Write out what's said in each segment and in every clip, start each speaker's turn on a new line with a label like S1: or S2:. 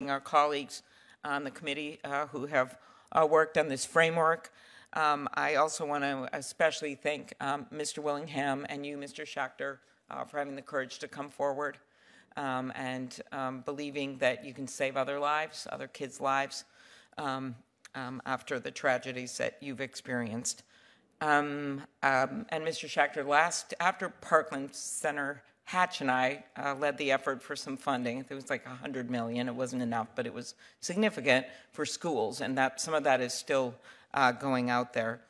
S1: our colleagues on the committee who have worked on this framework. I also want to especially thank Mr. Willingham and you, Mr. Schachter, for having the courage to come forward and believing that you can save other lives, other kids' lives, after the tragedies that you've experienced. And Mr. Schachter, after Parkland, Senator Hatch and I led the effort for some funding. It was like $100 million. It wasn't enough, but it was significant for schools, and that some of that is still going out there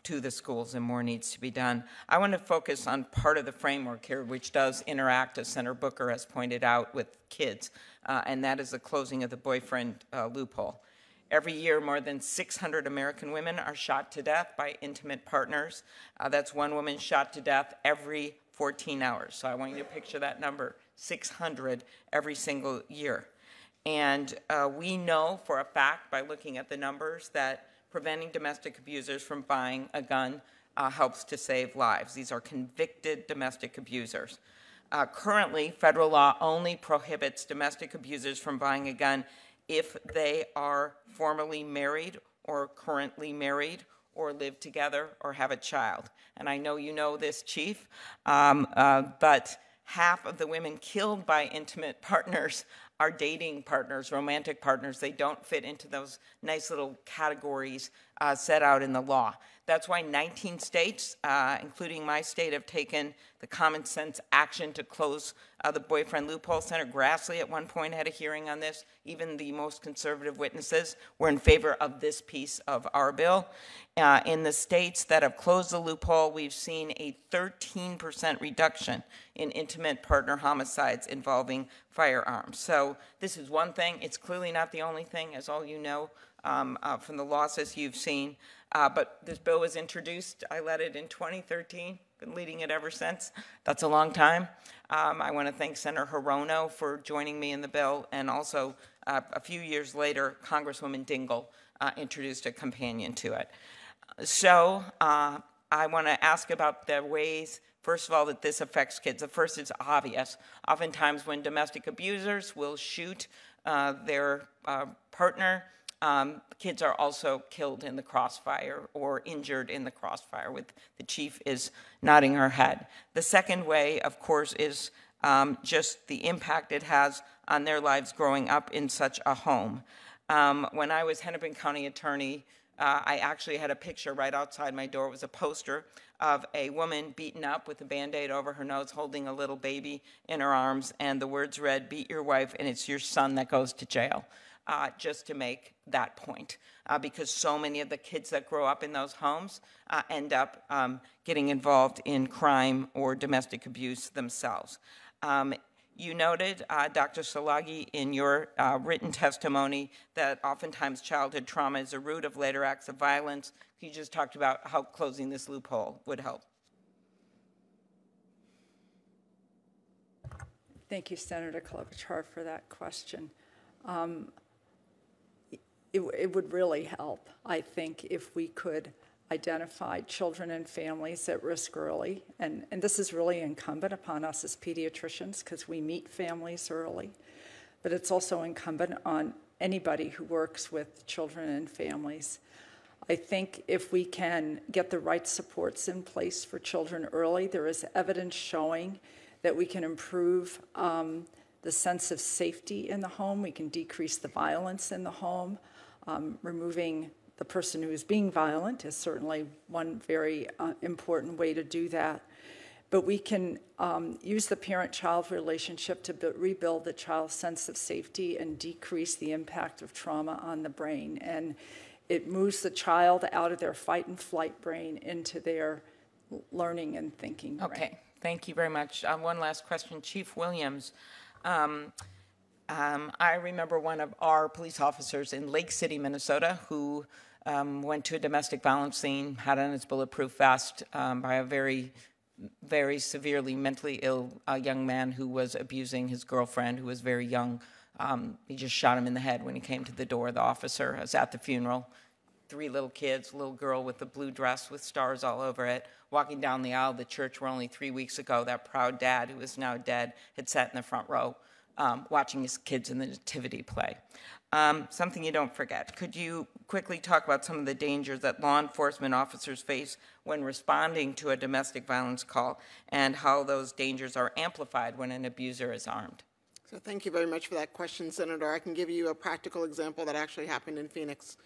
S1: to the schools, and more needs to be done. I want to focus on part of the framework here, which does interact, as Senator Booker has pointed out, with kids, and that is the closing of the boyfriend loophole. Every year, more than 600 American women are shot to death by intimate partners. That's one woman shot to death every 14 hours. So I want you to picture that number, 600 every single year. And we know for a fact, by looking at the numbers, that preventing domestic abusers from buying a gun helps to save lives. These are convicted domestic abusers. Currently, federal law only prohibits domestic abusers from buying a gun if they are formally married or currently married or live together or have a child. And I know you know this, Chief, but half of the women killed by intimate partners are dating partners, romantic partners. They don't fit into those nice little categories set out in the law. That's why 19 states, including my state, have taken the common sense action to close the boyfriend loophole. Senator Grassley at one point had a hearing on this. Even the most conservative witnesses were in favor of this piece of our bill. In the states that have closed the loophole, we've seen a 13% reduction in intimate partner homicides involving firearms. So this is one thing. It's clearly not the only thing, as all you know from the losses you've seen. But this bill was introduced. I led it in 2013. Been leading it ever since. That's a long time. I want to thank Senator Hirono for joining me in the bill, and also a few years later, Congresswoman Dingell introduced a companion to it. So I want to ask about the ways, first of all, that this affects kids. The first is obvious. Oftentimes when domestic abusers will shoot their partner, kids are killed killed in the crossfire or injured in the crossfire. With the chief is nodding her head. The second way, of course, is just the impact it has on their lives growing up in such a home. When I was Hennepin County attorney, I actually had a picture right outside my door. It was a poster of a woman beaten up with a Band-Aid over her nose, holding a little baby in her arms, and the words read, "Beat your wife and it's your son that goes to jail." Just to make that point, because so many of the kids that grow up in those homes end up getting involved in crime or domestic abuse themselves. You noted, Dr. Szilagyi, in your written testimony that oftentimes childhood trauma is a root of later acts of violence. You just talked about how closing this loophole would help.
S2: Thank you, Senator Klobuchar, for that question. It would really help, I think, if we could identify children and families at risk early. And this is really incumbent upon us as pediatricians because we meet families early. But it's also incumbent on anybody who works with children and families. I think if we can get the right supports in place for children early, there is evidence showing that we can improve the sense of safety in the home. We can decrease the violence in the home. Removing the person who is being violent is certainly one very important way to do that. But we can use the parent-child relationship to rebuild the child's sense of safety and decrease the impact of trauma on the brain. And it moves the child out of their fight and flight brain into their learning and thinking brain.
S1: Okay, thank you very much. One last question. Chief Williams, I remember one of our police officers in Lake City, Minnesota, who went to a domestic violence scene, had on his bulletproof vest by a very, very severely mentally ill young man who was abusing his girlfriend, who was very young. He just shot him in the head when he came to the door. The officer was at the funeral. 3 little kids, a little girl with a blue dress with stars all over it, walking down the aisle of the church where only 3 weeks ago that proud dad, who is now dead, had sat in the front row watching his kids in the nativity play. Something you don't forget. Could you quickly talk about some of the dangers that law enforcement officers face when responding to a domestic violence call and how those dangers are amplified when an abuser is armed?
S3: So thank you very much for that question, Senator. I can give you a practical example that actually happened in Phoenix.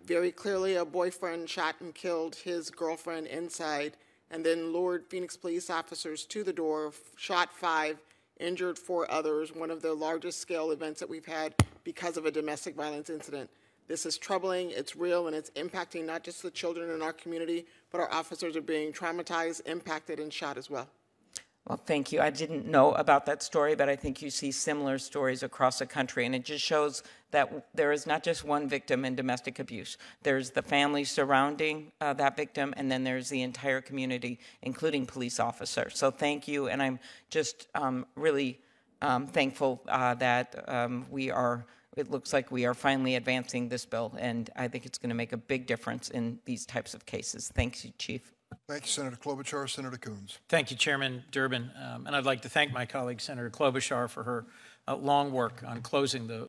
S3: Very clearly, a boyfriend shot and killed his girlfriend inside and then lured Phoenix police officers to the door, shot 5, injured 4 others, one of the largest scale events that we've had because of a domestic violence incident. This is troubling, it's real, and it's impacting not just the children in our community, but our officers are being traumatized, impacted, and shot as well.
S1: Well, thank you. I didn't know about that story, but I think you see similar stories across the country, and it just shows that there is not just one victim in domestic abuse. There's the family surrounding that victim, and then there's the entire community, including police officers. So thank you, and I'm just really thankful that it looks like we are finally advancing this bill, and I think it's going to make a big difference in these types of cases. Thank you, Chief.
S4: Thank you, Senator Klobuchar. Senator Coons.
S5: Thank you, Chairman Durbin. And I'd like to thank my colleague, Senator Klobuchar, for her long work on closing the